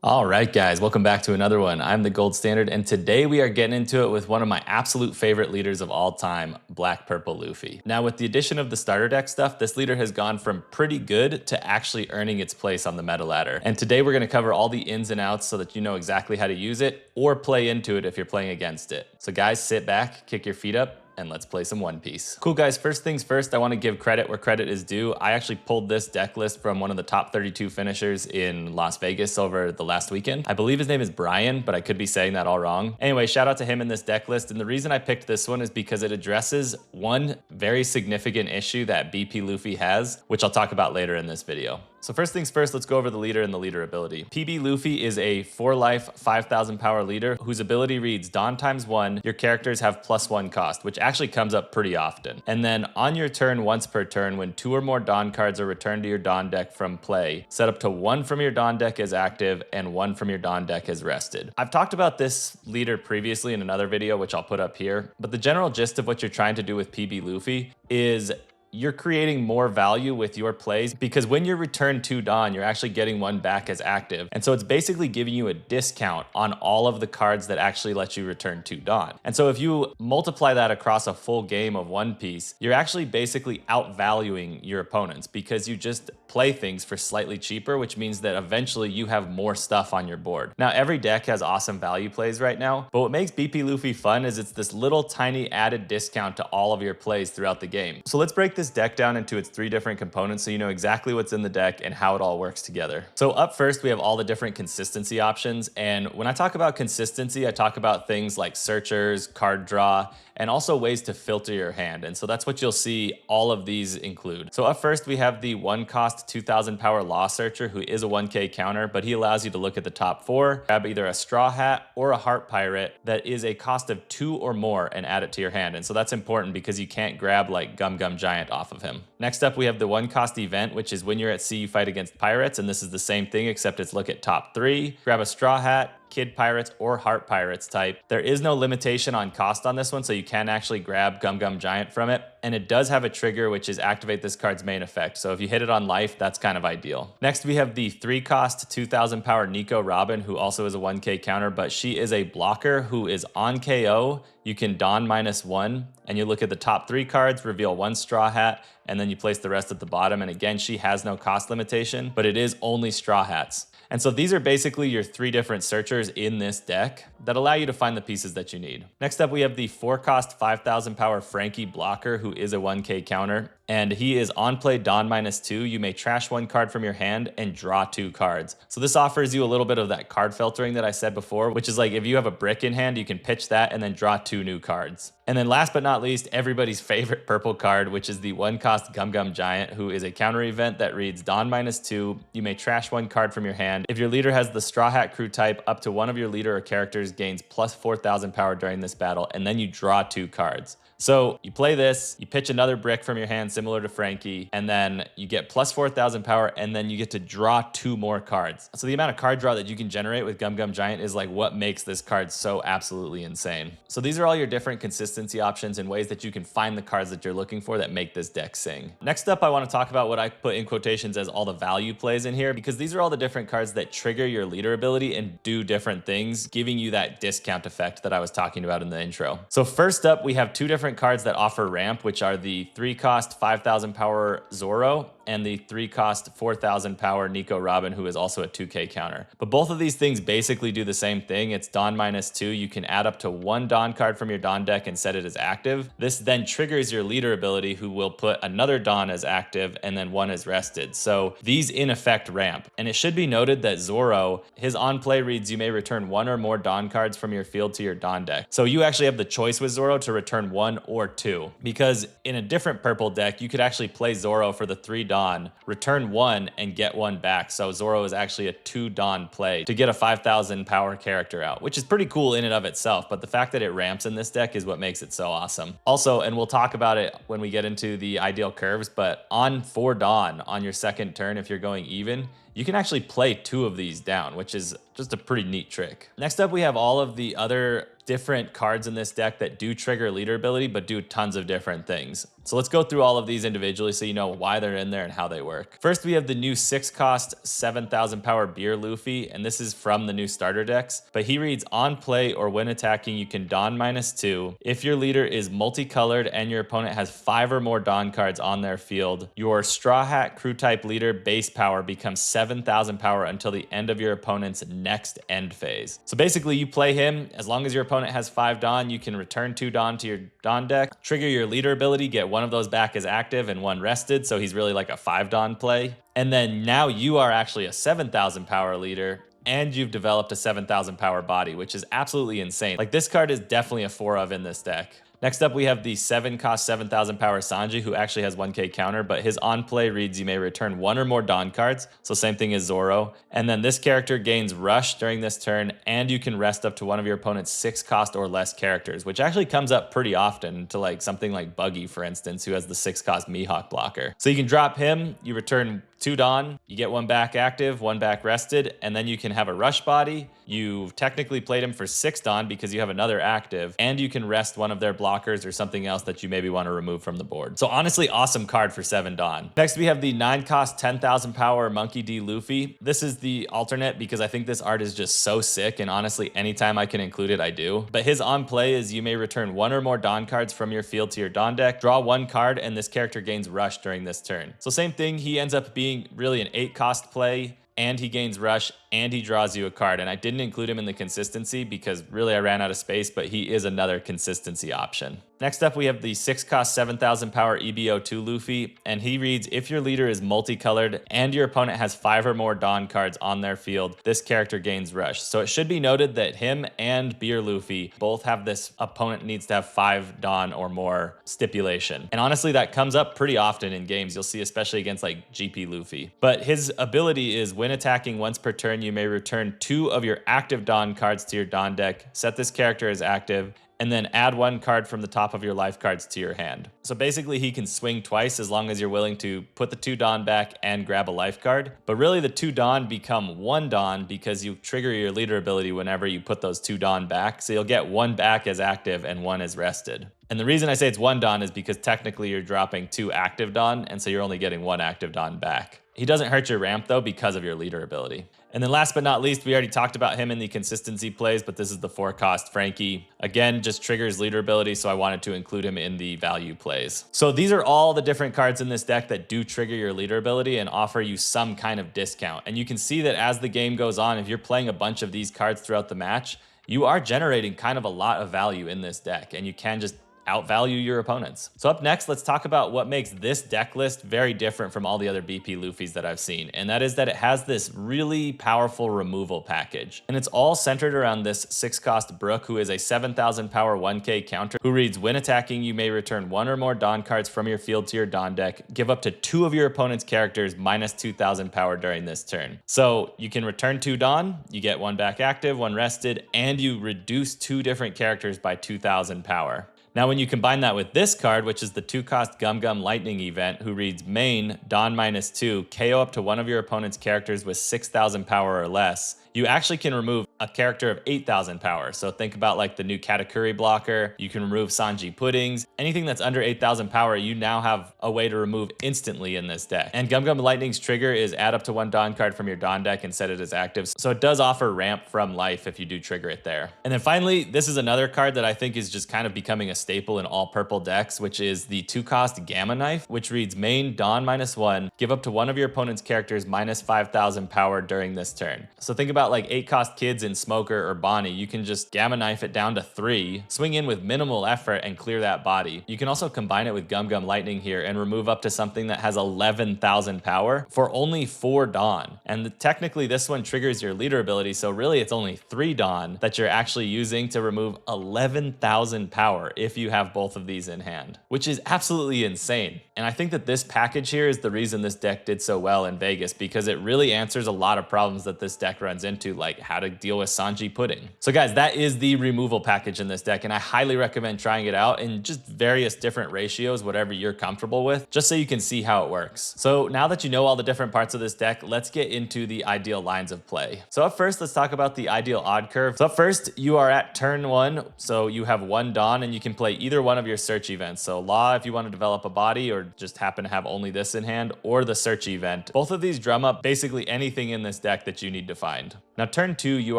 All right, guys, welcome back to another one. I'm the Gold Standard, and today we are getting into it with one of my absolute favorite leaders of all time, Black Purple Luffy. Now, with the addition of the starter deck stuff, this leader has gone from pretty good to actually earning its place on the meta ladder. And today we're gonna cover all the ins and outs so that you know exactly how to use it or play into it if you're playing against it. So guys, sit back, kick your feet up, and let's play some One Piece. Cool, guys, first things first, I want to give credit where credit is due. I actually pulled this deck list from one of the top 32 finishers in Las Vegas over the last weekend. I believe his name is Brian, but I could be saying that all wrong. Anyway, shout out to him in this deck list, and the reason I picked this one is because it addresses one very significant issue that BP Luffy has, which I'll talk about later in this video. So first things first, let's go over the leader and the leader ability. PB Luffy is a 4-life, 5,000 power leader whose ability reads Dawn ×1, your characters have +1 cost, which actually comes up pretty often. And then on your turn, once per turn, when 2 or more Dawn cards are returned to your Dawn deck from play, set up to 1 from your Dawn deck as active and 1 from your Dawn deck as rested. I've talked about this leader previously in another video, which I'll put up here, but the general gist of what you're trying to do with PB Luffy is you're creating more value with your plays because when you return 2 Dawn, you're actually getting 1 back as active. And so it's basically giving you a discount on all of the cards that actually let you return 2 Dawn. And so if you multiply that across a full game of One Piece, you're actually basically outvaluing your opponents because you just play things for slightly cheaper, which means that eventually you have more stuff on your board. Now, every deck has awesome value plays right now, but what makes BP Luffy fun is it's this little tiny added discount to all of your plays throughout the game. So let's break this deck down into its 3 different components so you know exactly what's in the deck and how it all works together. So up first, we have all the different consistency options. And when I talk about consistency, I talk about things like searchers, card draw, and also ways to filter your hand. And so that's what you'll see all of these include. So up first, we have the 1-cost 2,000 power Law Searcher, who is a 1k counter, but he allows you to look at the top 4, grab either a Straw Hat or a Heart Pirate that is a cost of 2 or more and add it to your hand. And so that's important because you can't grab like Gum Gum Giant off of him. Next up, we have the 1-cost event, which is when you're at sea, you fight against pirates. And this is the same thing, except it's look at top 3, grab a Straw Hat, Kid Pirates, or Heart Pirates type. There is no limitation on cost on this one, so you can actually grab Gum Gum Giant from it. And it does have a trigger, which is activate this card's main effect. So if you hit it on life, that's kind of ideal. Next, we have the 3-cost 2,000 power Nico Robin, who also is a 1k counter, but she is a blocker who is on KO. You can Dawn -1, and you look at the top 3 cards, reveal 1 Straw Hat, and then you place the rest at the bottom. And again, she has no cost limitation, but it is only Straw Hats. And so these are basically your 3 different searchers in this deck that allow you to find the pieces that you need. Next up, we have the 4-cost 5,000 power Frankie Blocker, who is a 1k counter. And he is on play Dawn -2. You may trash 1 card from your hand and draw 2 cards. So this offers you a little bit of that card filtering that I said before, which is like if you have a brick in hand, you can pitch that and then draw 2 new cards. And then last but not least, everybody's favorite purple card, which is the 1-cost Gum Gum Giant, who is a counter event that reads Dawn -2. You may trash 1 card from your hand. If your leader has the Straw Hat crew type, up to one of your leader or characters gains plus 4,000 power during this battle, and then you draw 2 cards. So you play this, you pitch another brick from your hand similar to Frankie, and then you get plus 4,000 power, and then you get to draw 2 more cards. So the amount of card draw that you can generate with Gum Gum Giant is like what makes this card so absolutely insane. So these are all your different consistency options and ways that you can find the cards that you're looking for that make this deck sing. Next up, I want to talk about what I put in quotations as all the value plays in here, because these are all the different cards that trigger your leader ability and do different things, giving you that discount effect that I was talking about in the intro. So first up, we have 2 different cards that offer ramp, which are the 3-cost 5,000 power Zoro and the 3-cost 4,000 power Nico Robin, who is also a 2k counter. But both of these things basically do the same thing. It's Dawn -2. You can add up to 1 Dawn card from your Dawn deck and set it as active. This then triggers your leader ability, who will put another Dawn as active and then 1 as rested. So these in effect ramp. And it should be noted that Zoro, his on play reads you may return 1 or more Dawn cards from your field to your Dawn deck. So you actually have the choice with Zoro to return 1 or 2, because in a different purple deck, you could actually play Zoro for the 3 Dawn, return 1 and get 1 back. So Zoro is actually a 2 Dawn play to get a 5,000 power character out, which is pretty cool in and of itself. But the fact that it ramps in this deck is what makes it so awesome. Also, and we'll talk about it when we get into the ideal curves, but on 4 Dawn on your second turn, if you're going even, you can actually play 2 of these down, which is just a pretty neat trick. Next up, we have all of the other different cards in this deck that do trigger leader ability, but do tons of different things. So let's go through all of these individually so you know why they're in there and how they work. First, we have the new 6-cost 7,000 power Beer Luffy, and this is from the new starter decks. But he reads, on play or when attacking, you can don -2. If your leader is multicolored and your opponent has 5 or more don cards on their field, your Straw Hat crew type leader base power becomes 7,000 power until the end of your opponent's next end phase. So basically, you play him. As long as your opponent has 5 don, you can return 2 don to your don deck, trigger your leader ability, get one of those back as active and one rested, so he's really like a 5 don play. And then now you are actually a 7,000 power leader, and you've developed a 7,000 power body, which is absolutely insane. Like, this card is definitely a 4 of in this deck. Next up, we have the 7-cost 7,000 power Sanji, who actually has 1k counter, but his on play reads you may return 1 or more Dawn cards, so same thing as Zoro. And then this character gains Rush during this turn, and you can rest up to one of your opponent's 6-cost or less characters, which actually comes up pretty often to like something like Buggy, for instance, who has the 6-cost Mihawk blocker. So you can drop him, you return 2 Dawn, you get 1 back active, 1 back rested, and then you can have a Rush body. You've technically played him for 6 Dawn because you have another active, and you can rest one of their blockers or something else that you maybe want to remove from the board. So honestly, awesome card for 7 Dawn. Next, we have the 9-cost 10,000 power Monkey D Luffy. This is the alternate because I think this art is just so sick, and honestly, anytime I can include it, I do. But his on play is you may return 1 or more Dawn cards from your field to your Dawn deck, draw 1 card, and this character gains Rush during this turn. So same thing, he ends up being really an 8-cost play, and he gains Rush, and he draws you a card. And I didn't include him in the consistency because really I ran out of space, but he is another consistency option. Next up, we have the 6-cost 7,000 power EBO2 Luffy, and he reads, if your leader is multicolored and your opponent has 5 or more Dawn cards on their field, this character gains Rush. So it should be noted that him and Beer Luffy both have this opponent needs to have 5 Dawn or more stipulation. And honestly, that comes up pretty often in games. You'll see, especially against like GP Luffy. But his ability is when attacking once per turn, you may return 2 of your active Dawn cards to your Dawn deck, set this character as active, and then add 1 card from the top of your life cards to your hand. So basically he can swing twice as long as you're willing to put the 2 Dawn back and grab a life card. But really the 2 Dawn become 1 Dawn because you trigger your leader ability whenever you put those 2 Dawn back. So you'll get 1 back as active and 1 as rested. And the reason I say it's 1 Dawn is because technically you're dropping 2 active Dawn, and so you're only getting 1 active Dawn back. He doesn't hurt your ramp though because of your leader ability. And then last but not least, we already talked about him in the consistency plays, but this is the 4-cost Frankie. Again, just triggers leader ability, so I wanted to include him in the value plays. So these are all the different cards in this deck that do trigger your leader ability and offer you some kind of discount. And you can see that as the game goes on, if you're playing a bunch of these cards throughout the match, you are generating kind of a lot of value in this deck, and you can just outvalue your opponents. So up next, let's talk about what makes this deck list very different from all the other BP Luffys that I've seen, and that is that it has this really powerful removal package. And it's all centered around this 6-cost Brook, who is a 7,000 power 1k counter, who reads, when attacking, you may return 1 or more Dawn cards from your field to your Dawn deck, give up to 2 of your opponent's characters minus 2,000 power during this turn. So you can return 2 Dawn, you get 1 back active, 1 rested, and you reduce 2 different characters by 2,000 power. Now, when you combine that with this card, which is the 2-cost Gum Gum Lightning event, who reads main, Dawn -2, KO up to one of your opponent's characters with 6,000 power or less, you actually can remove a character of 8,000 power. So think about like the new Katakuri blocker. You can remove Sanji Puddings. Anything that's under 8,000 power, you now have a way to remove instantly in this deck. And Gum Gum Lightning's trigger is add up to 1 Dawn card from your Dawn deck and set it as active. So it does offer ramp from life if you do trigger it there. And then finally, this is another card that I think is just kind of becoming a staple in all purple decks, which is the 2-cost Gamma Knife, which reads main, Dawn -1, give up to one of your opponent's characters minus 5,000 power during this turn. So think about like 8-cost kids in Smoker or Bonnie. You can just Gamma Knife it down to 3, swing in with minimal effort and clear that body. You can also combine it with Gum Gum Lightning here and remove up to something that has 11,000 power for only 4 Dawn. And technically this one triggers your leader ability, so really it's only 3 Dawn that you're actually using to remove 11,000 power if you have both of these in hand, which is absolutely insane. And I think that this package here is the reason this deck did so well in Vegas, because it really answers a lot of problems that this deck runs into into like how to deal with Sanji pudding. So guys, that is the removal package in this deck, and I highly recommend trying it out in just various different ratios, whatever you're comfortable with, just so you can see how it works. So now that you know all the different parts of this deck, let's get into the ideal lines of play. So up first, let's talk about the ideal odd curve. So up first, you are at turn 1, so you have 1 Dawn, and you can play either one of your search events. So Law if you want to develop a body or just happen to have only this in hand, or the search event. Both of these drum up basically anything in this deck that you need to find. Now turn 2, you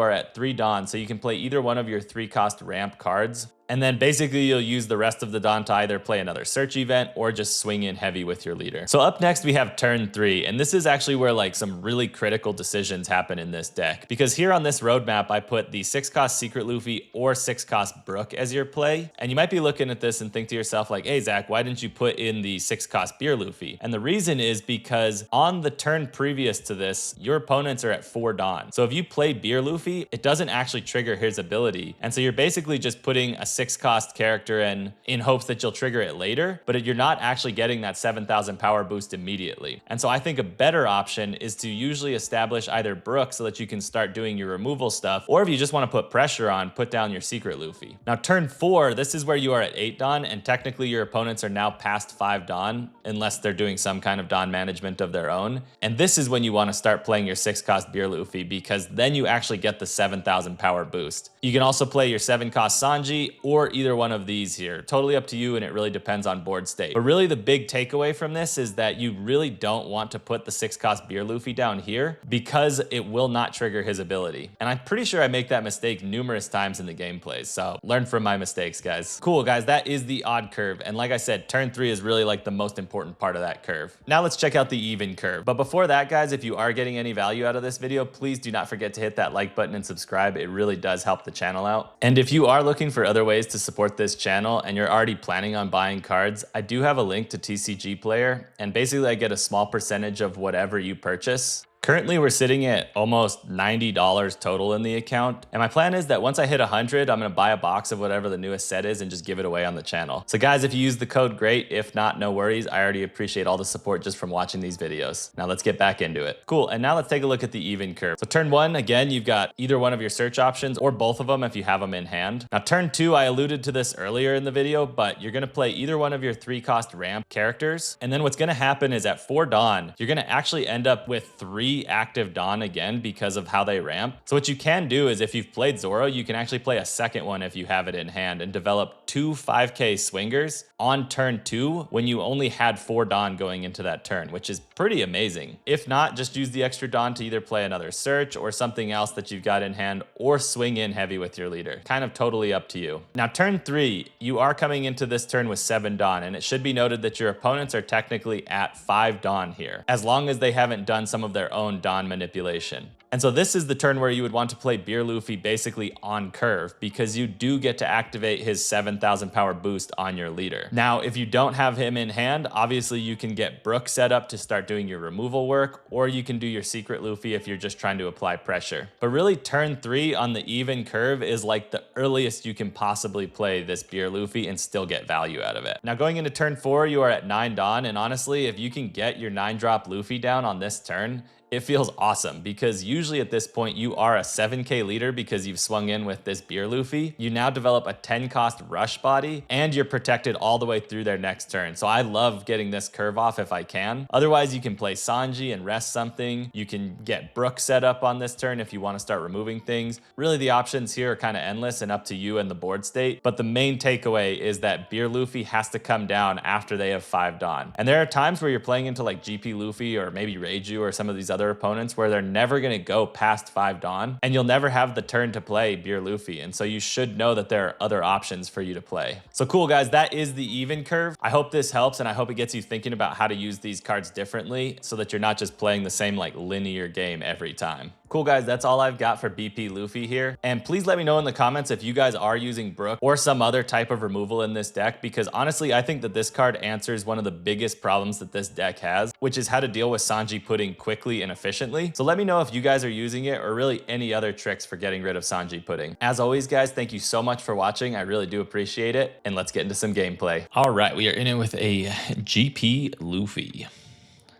are at 3 Dawn, so you can play either one of your 3-cost ramp cards. And then basically you'll use the rest of the Dawn to either play another search event or just swing in heavy with your leader. So up next we have turn 3, and this is actually where like some really critical decisions happen in this deck. Because here on this roadmap I put the 6-cost Secret Luffy or 6-cost Brook as your play. And you might be looking at this and think to yourself like, hey Zach, why didn't you put in the 6-cost Beer Luffy? And the reason is because on the turn previous to this, your opponents are at 4 Dawn. So if you play Beer Luffy, it doesn't actually trigger his ability. And so you're basically just putting a 6-cost character in hopes that you'll trigger it later, but you're not actually getting that 7,000 power boost immediately. And so I think a better option is to usually establish either Brook so that you can start doing your removal stuff, or if you just want to put pressure on, put down your Secret Luffy. Now turn 4, this is where you are at 8 Dawn, and technically your opponents are now past 5 Dawn, unless they're doing some kind of Dawn management of their own. And this is when you want to start playing your 6-cost Beer Luffy, because then you actually get the 7,000 power boost. You can also play your 7-cost Sanji, or either one of these here. Totally up to you, and it really depends on board state. But really the big takeaway from this is that you really don't want to put the 6-cost Beer Luffy down here because it will not trigger his ability. And I'm pretty sure I make that mistake numerous times in the gameplays, so learn from my mistakes, guys. Cool, guys, that is the odd curve. And like I said, turn 3 is really like the most important part of that curve. Now let's check out the even curve. But before that, guys, if you are getting any value out of this video, please do not forget to hit that like button and subscribe. It really does help the channel out. And if you are looking for other ways to support this channel and you're already planning on buying cards, I do have a link to TCG Player, and basically I get a small percentage of whatever you purchase. Currently, we're sitting at almost $90 total in the account. And my plan is that once I hit 100, I'm going to buy a box of whatever the newest set is and just give it away on the channel. So guys, if you use the code, great. If not, no worries. I already appreciate all the support just from watching these videos. Now let's get back into it. Cool. And now let's take a look at the even curve. So turn 1, again, you've got either one of your search options or both of them if you have them in hand. Now turn 2, I alluded to this earlier in the video, but you're going to play either one of your 3-cost ramp characters. And then what's going to happen is at 4 Dawn, you're going to actually end up with 3 active Dawn again because of how they ramp. So what you can do is if you've played Zoro, you can actually play a second one if you have it in hand and develop 2 5k swingers on turn 2 when you only had 4 Dawn going into that turn, which is pretty amazing. If not, just use the extra Dawn to either play another search or something else that you've got in hand, or swing in heavy with your leader. Kind of totally up to you. Now turn 3, you are coming into this turn with 7 Dawn, and it should be noted that your opponents are technically at 5 Dawn here, as long as they haven't done some of their own Dawn manipulation. And so this is the turn where you would want to play Beer Luffy basically on curve, because you do get to activate his 7,000 power boost on your leader. Now, if you don't have him in hand, obviously you can get Brook set up to start doing your removal work, or you can do your Secret Luffy if you're just trying to apply pressure. But really turn 3 on the even curve is like the earliest you can possibly play this Beer Luffy and still get value out of it. Now going into turn 4, you are at 9 Dawn, and honestly, if you can get your 9-drop Luffy down on this turn, it feels awesome, because usually at this point you are a 7k leader because you've swung in with this Beer Luffy. You now develop a 10-cost rush body, and you're protected all the way through their next turn. So I love getting this curve off if I can. Otherwise, you can play Sanji and rest something. You can get Brook set up on this turn if you want to start removing things. Really, the options here are kind of endless and up to you and the board state. But the main takeaway is that Beer Luffy has to come down after they have 5 Dawn. And there are times where you're playing into like GP Luffy or maybe Reiju or some of these other opponents where they're never going to go past 5 Dawn, and you'll never have the turn to play Beer Luffy. And so you should know that there are other options for you to play. So cool, guys, that is the even curve. I hope this helps, and I hope it gets you thinking about how to use these cards differently so that you're not just playing the same like linear game every time. Cool, guys, that's all I've got for BP Luffy here. And please let me know in the comments if you guys are using Brook or some other type of removal in this deck, because honestly, I think that this card answers one of the biggest problems that this deck has, which is how to deal with Sanji pudding quickly and efficiently. So let me know if you guys are using it, or really any other tricks for getting rid of Sanji pudding. As always, guys, thank you so much for watching. I really do appreciate it. And let's get into some gameplay. All right, we are in it with a GP Luffy.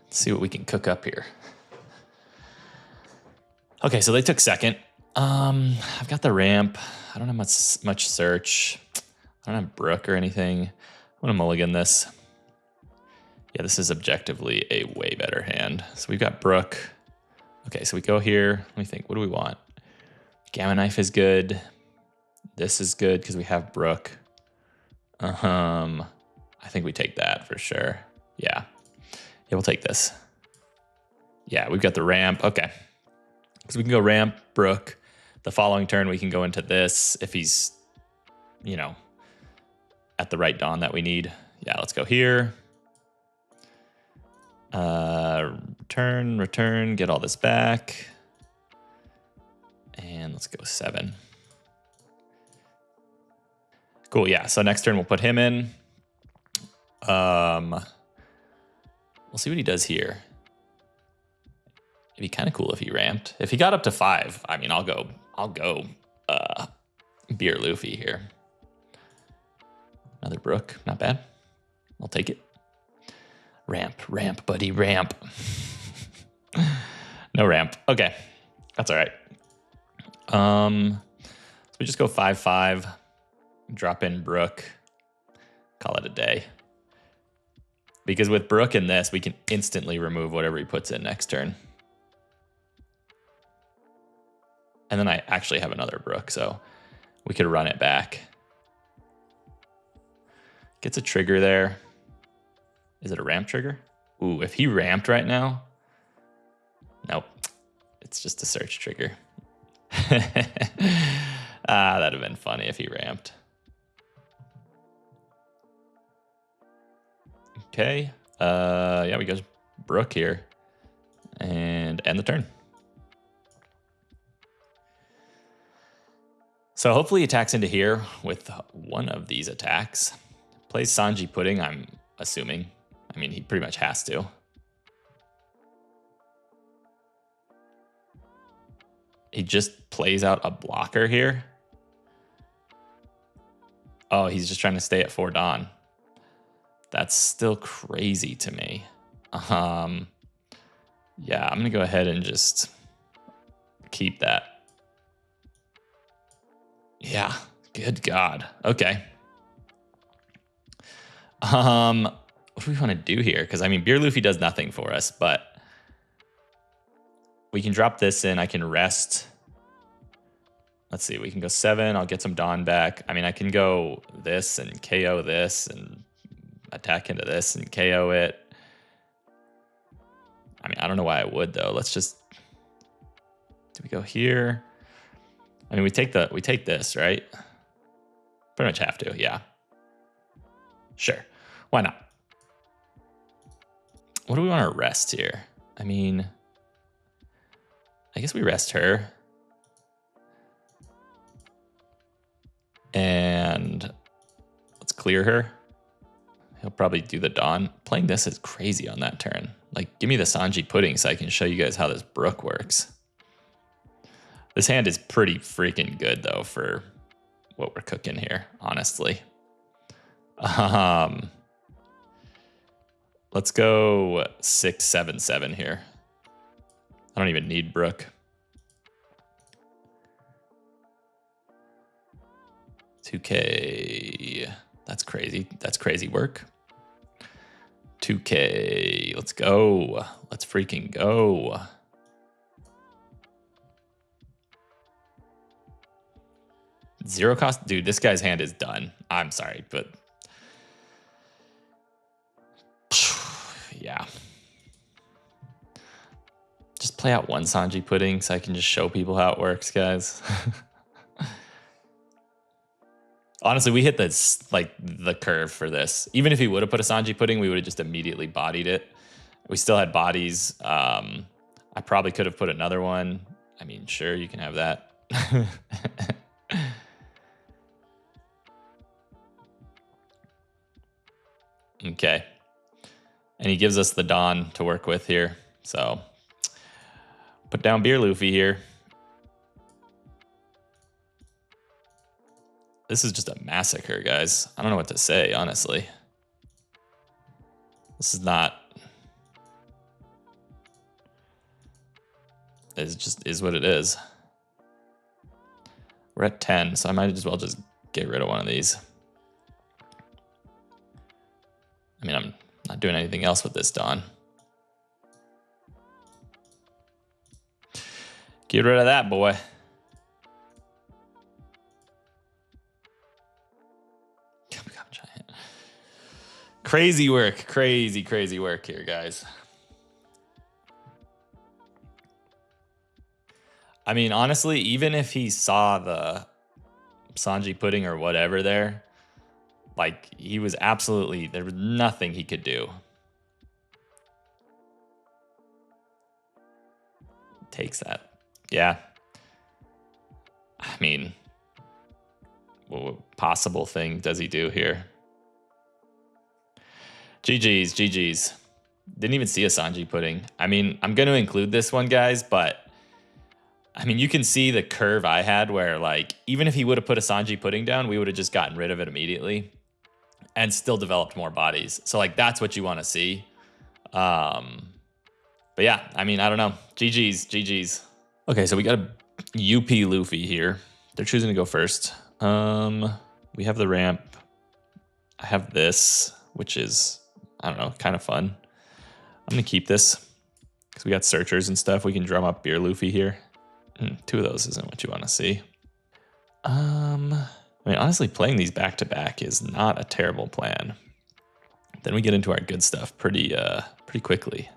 Let's see what we can cook up here. Okay, so they took second. I've got the ramp. I don't have much search. I don't have Brook or anything. I'm gonna mulligan this. Yeah, this is objectively a way better hand. So we've got Brook. Okay, so we go here. Let me think, what do we want? Gamma Knife is good. This is good because we have Brook. I think we take that for sure. Yeah, we'll take this. Yeah, we've got the ramp. Okay, so we can go ramp, Brook. The following turn, we can go into this if he's, you know, at the right Dawn that we need. Yeah, let's go here. Return, get all this back. And let's go 7. Cool, yeah, so next turn we'll put him in. We'll see what he does here. It'd be kind of cool if he ramped. If he got up to 5, I mean, I'll go Beer Luffy here. Another Brook, not bad. I'll take it. Ramp, buddy, ramp. No ramp. Okay, that's all right. So we just go 5-5, drop in Brook, call it a day. Because with Brook in this, we can instantly remove whatever he puts in next turn. And then I actually have another Brook, so we could run it back. Gets a trigger there. Is it a ramp trigger? Ooh, if he ramped right now, nope. It's just a search trigger. That'd have been funny if he ramped. Okay. Yeah, we go Brook here. And end the turn. So hopefully he attacks into here with one of these attacks. Plays Sanji Pudding, I'm assuming. I mean, he pretty much has to. He just plays out a blocker here. Oh, he's just trying to stay at 4 Dawn. That's still crazy to me. Yeah, I'm gonna go ahead and just keep that. Yeah, good God. Okay. What do we want to do here? Because, I mean, Beer Luffy does nothing for us, but we can drop this in. I can rest. Let's see. We can go 7. I'll get some Dawn back. I mean, I can go this and KO this and attack into this and KO it. I mean, I don't know why I would, though. Let's just... Do we go here? I mean, we take this, right? Pretty much have to, yeah. Sure. Why not? What do we want to rest here? I mean, I guess we rest her. And let's clear her. He'll probably do the Dawn. Playing this is crazy on that turn. Like, give me the Sanji Pudding so I can show you guys how this Brook works. This hand is pretty freaking good, though, for what we're cooking here, honestly. Let's go 6-7-7 here. I don't even need Brook. 2K. That's crazy. That's crazy work. 2K. Let's go. Let's freaking go. Zero cost? Dude, this guy's hand is done. I'm sorry, but... yeah. Just play out one Sanji Pudding so I can just show people how it works, guys. Honestly, we hit this, like, the curve for this. Even if he would have put a Sanji Pudding, we would have just immediately bodied it. We still had bodies. I probably could have put another one. I mean, sure, you can have that. Okay. And he gives us the Dawn to work with here. So, put down Beer Luffy here. This is just a massacre, guys. I don't know what to say, honestly. This is not... It's is what it is. We're at 10, so I might as well just get rid of one of these. I mean, I'm not doing anything else with this Dawn. Get rid of that, boy. Giant. Crazy work. Crazy work here, guys. I mean, honestly, even if he saw the Sanji pudding or whatever there, like, he was absolutely, there was nothing he could do. Takes that. Yeah. I mean, what possible thing does he do here? GG's. Didn't even see a Sanji pudding. I mean, I'm going to include this one, guys, but I mean, you can see the curve I had where, like, even if he would have put a Sanji pudding down, we would have just gotten rid of it immediately and still developed more bodies. So, like, that's what you want to see. But yeah, I mean, I don't know. GG's. Okay, so we got a UP Luffy here. They're choosing to go first. We have the ramp. I have this, which is, I don't know, kind of fun. I'm going to keep this because we got searchers and stuff. We can drum up Beer Luffy here. 2 of those isn't what you want to see. I mean, honestly, playing these back to back is not a terrible plan. Then we get into our good stuff pretty quickly.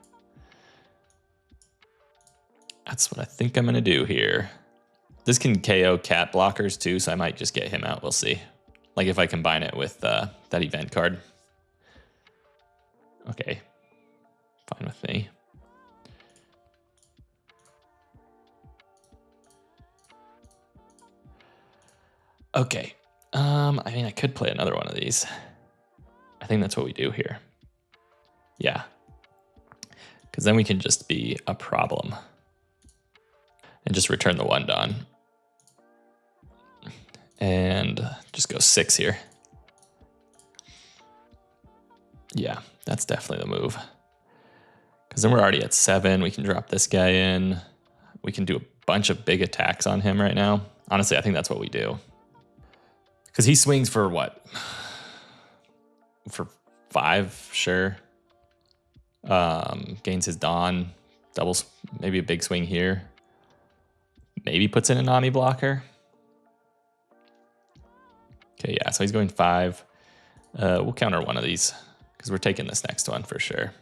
That's what I think I'm going to do here. This can KO cat blockers too, so I might just get him out. We'll see. Like if I combine it with that event card. Okay. Fine with me. Okay. I mean, I could play another one of these. I think that's what we do here. Yeah. Because then we can just be a problem. And just return the 1 Dawn. And just go 6 here. Yeah, that's definitely the move. Because then we're already at 7. We can drop this guy in. We can do a bunch of big attacks on him right now. Honestly, I think that's what we do. Because he swings for what? For 5, sure. Gains his Dawn. Doubles, maybe a big swing here. Maybe puts in a Nami blocker. Okay, yeah, so he's going 5. We'll counter one of these because we're taking this next one for sure.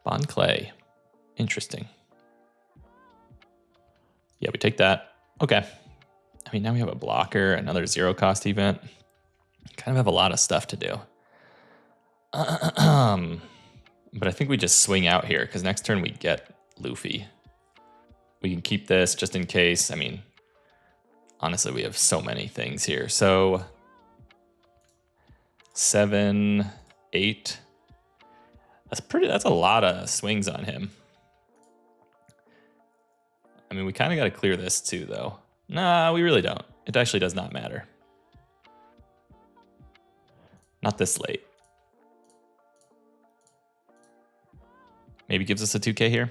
Bond Clay. Interesting. Yeah, we take that. Okay. I mean, now we have a blocker, another 0 cost event. Kind of have a lot of stuff to do. But I think we just swing out here because next turn we get Luffy. We can keep this just in case. I mean, honestly, we have so many things here. So 7, 8. That's a lot of swings on him. I mean, we kind of got to clear this too, though. Nah, we really don't. It actually does not matter. Not this late. Maybe gives us a 2K here.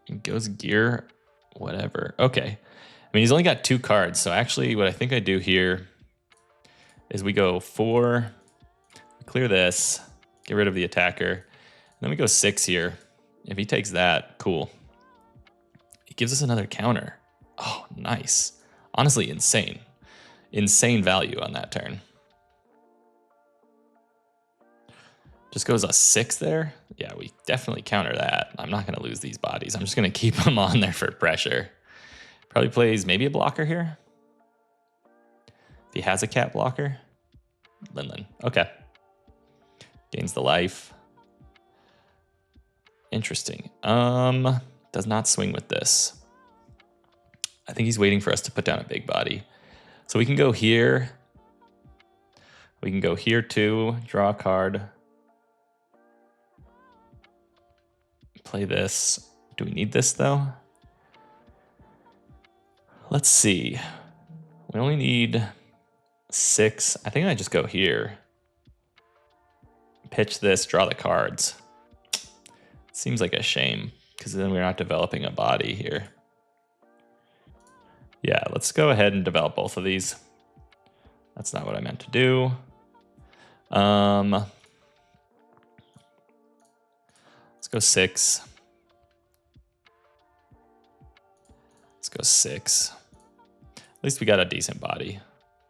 It goes gear, whatever. Okay. I mean, he's only got 2 cards. So actually what I think I do here is we go 4, clear this, get rid of the attacker. And then we go 6 here. If he takes that, cool. He gives us another counter. Oh, nice. Honestly, insane. Insane value on that turn. Just goes a 6 there. Yeah, we definitely counter that. I'm not going to lose these bodies. I'm just going to keep them on there for pressure. Probably plays maybe a blocker here. If he has a cat blocker. Linlin. Okay. Gains the life. Interesting. Does not swing with this. I think he's waiting for us to put down a big body. So we can go here. We can go here too. Draw a card. Play this. Do we need this though? Let's see. We only need 6. I think I just go here. Pitch this, draw the cards. Seems like a shame, because then we're not developing a body here. Yeah, let's go ahead and develop both of these. That's not what I meant to do. Let's go 6. Let's go 6. At least we got a decent body.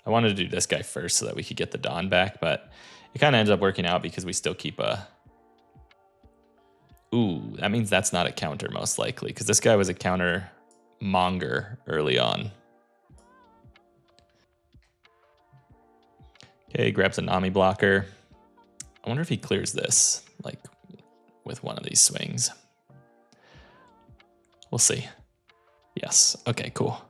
I wanted to do this guy first so that we could get the Dawn back, but it kind of ends up working out because we still keep a... Ooh, that means that's not a counter most likely, because this guy was a counter monger early on. Okay, grabs a Nami blocker. I wonder if he clears this, like, with one of these swings. We'll see. Yes, okay, cool.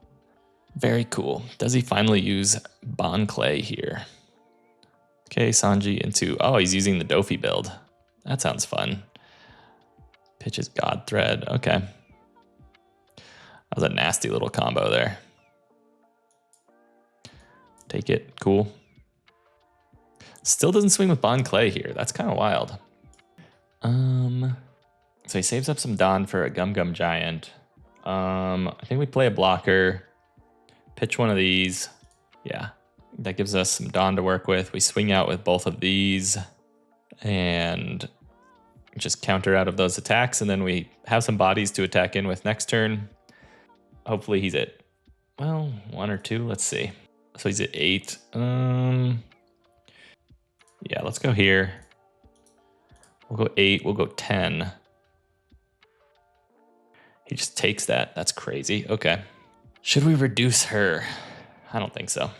Very cool. Does he finally use Bon Clay here? Okay, Sanji into... Oh, he's using the Dofi build. That sounds fun. Pitches God Thread. Okay. That was a nasty little combo there. Take it. Cool. Still doesn't swing with Bon Clay here. That's kind of wild. So he saves up some Dawn for a Gum Gum Giant. I think we play a blocker. Pitch one of these. Yeah. That gives us some Dawn to work with. We swing out with both of these. And just counter out of those attacks. And then we have some bodies to attack in with next turn. Hopefully he's at, well, 1 or 2. Let's see. So he's at 8. Yeah, let's go here. We'll go 8. We'll go 10. He just takes that. That's crazy. Okay. Should we reduce her? I don't think so.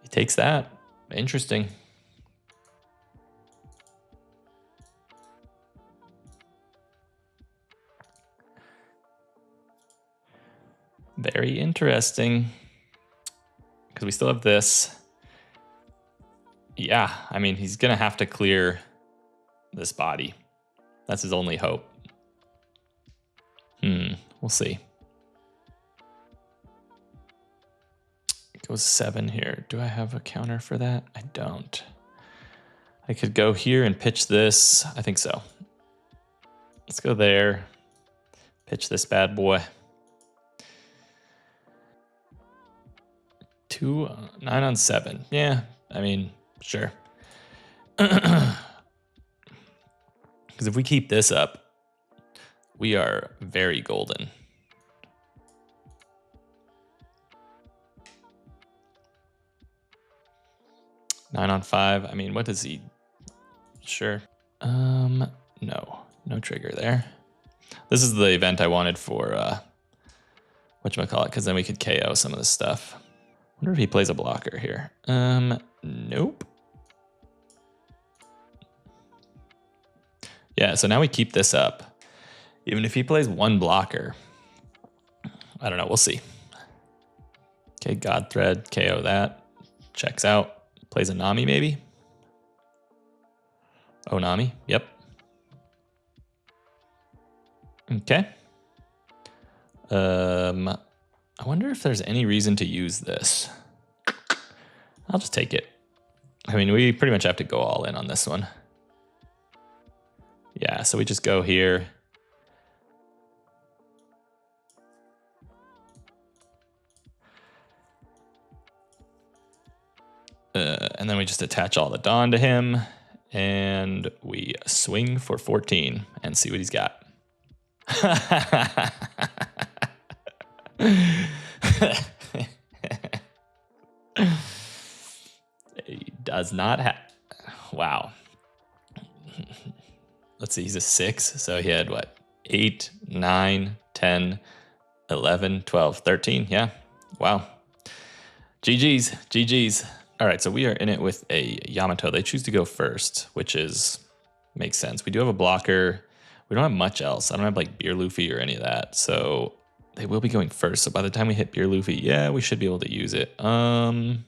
He takes that. Interesting. Very interesting. Because we still have this. Yeah, I mean, he's going to have to clear this body. That's his only hope. We'll see. It goes 7 here. Do I have a counter for that? I don't. I could go here and pitch this. I think so. Let's go there. Pitch this bad boy. 2, 9 on 7. Yeah, I mean, sure. Because if we keep this up, we are very golden. Nine on 5. I mean, what does he? Sure. No trigger there. This is the event I wanted for whatchamacallit, because then we could KO some of this stuff. Wonder if he plays a blocker here. Nope. Yeah, so now we keep this up. Even if he plays one blocker, I don't know, we'll see. Okay, God Thread, KO that. Checks out. Plays a Nami maybe? Oh, Nami, yep. Okay. I wonder if there's any reason to use this. I'll just take it. I mean, we pretty much have to go all in on this one. Yeah, so we just go here. And then we just attach all the Dawn to him. And we swing for 14 and see what he's got. He does not have... Wow. Let's see, he's a 6. So he had what? 8, 9, 10, 11, 12, 13. Yeah. Wow. GG's. GG's. All right, so we are in it with a Yamato. They choose to go first, which makes sense. We do have a blocker. We don't have much else. I don't have like Beer Luffy or any of that. So they will be going first. So by the time we hit Beer Luffy, yeah, we should be able to use it. We don't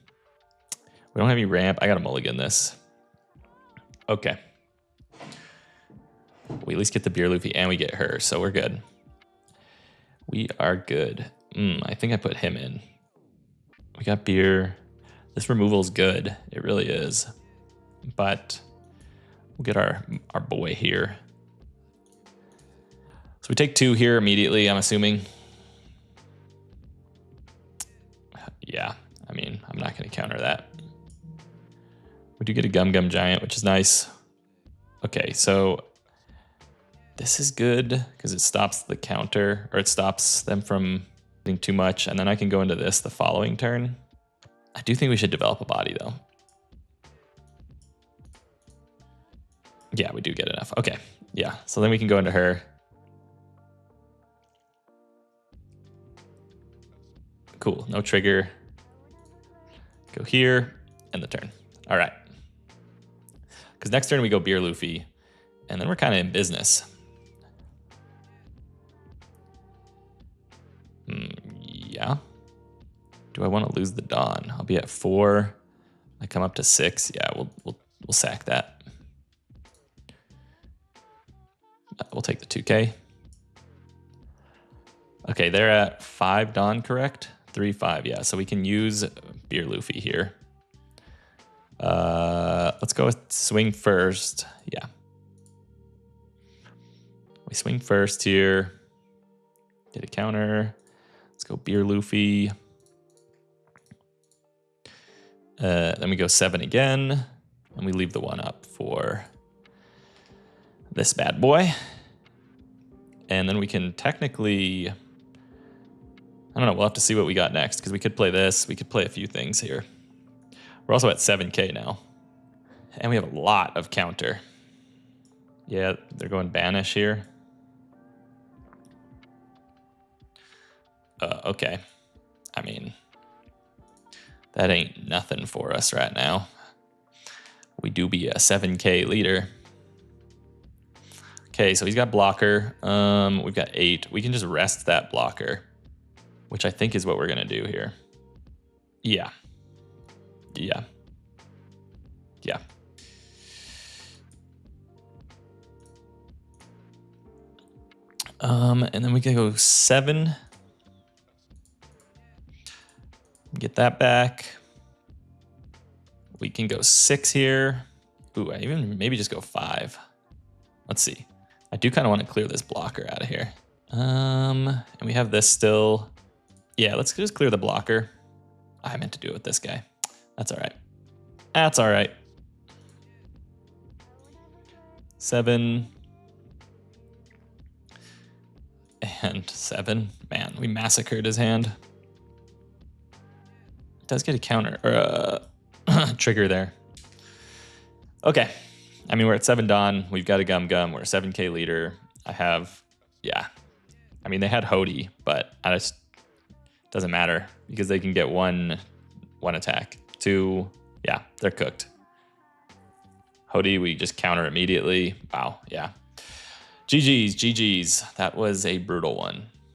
have any ramp. I got to mulligan this. Okay. We at least get the Beer Luffy and we get her. So we're good. We are good. I think I put him in. We got Beer. This removal is good. It really is. But we'll get our boy here. So we take 2 here immediately, I'm assuming. Yeah, I mean, I'm not going to counter that. We do get a Gum Gum Giant, which is nice. Okay, so this is good because it stops the counter, or it stops them from getting too much. And then I can go into this the following turn. I do think we should develop a body, though. Yeah, we do get enough. Okay, yeah. So then we can go into her. Cool, no trigger. Go here, end the turn. All right. Because next turn we go Beer Luffy, and then we're kind of in business. Yeah. Do I want to lose the Dawn? I'll be at 4. I come up to 6. Yeah, we'll sack that. We'll take the 2K. Okay, they're at 5 Dawn, correct? 3, 5, yeah. So we can use Beer Luffy here. Let's go with swing first. Yeah. We swing first here. Get a counter. Let's go Beer Luffy. Then we go 7 again. And we leave the 1 up for this bad boy. And then we can technically... I don't know, we'll have to see what we got next, because we could play this. We could play a few things here. We're also at 7K now. And we have a lot of counter. Yeah, they're going Banish here. Okay. I mean, that ain't nothing for us right now. We do be a 7K leader. Okay, so he's got blocker. We've got 8. We can just rest that blocker, which I think is what we're going to do here. Yeah. Yeah. Yeah. And then we can go 7. Get that back. We can go 6 here. Ooh, I even maybe just go 5. Let's see. I do kind of want to clear this blocker out of here. And we have this still. Yeah, let's just clear the blocker. I meant to do it with this guy. That's all right. That's all right. 7. And 7. Man, we massacred his hand. It does get a counter, or a trigger there. Okay. I mean, we're at 7 Dawn. We've got a Gum Gum. We're a 7K leader. I have, yeah. I mean, they had Hody, but I just, doesn't matter because they can get one attack. 2, yeah, they're cooked. Hody, we just counter immediately. Wow, yeah. GG's. That was a brutal one.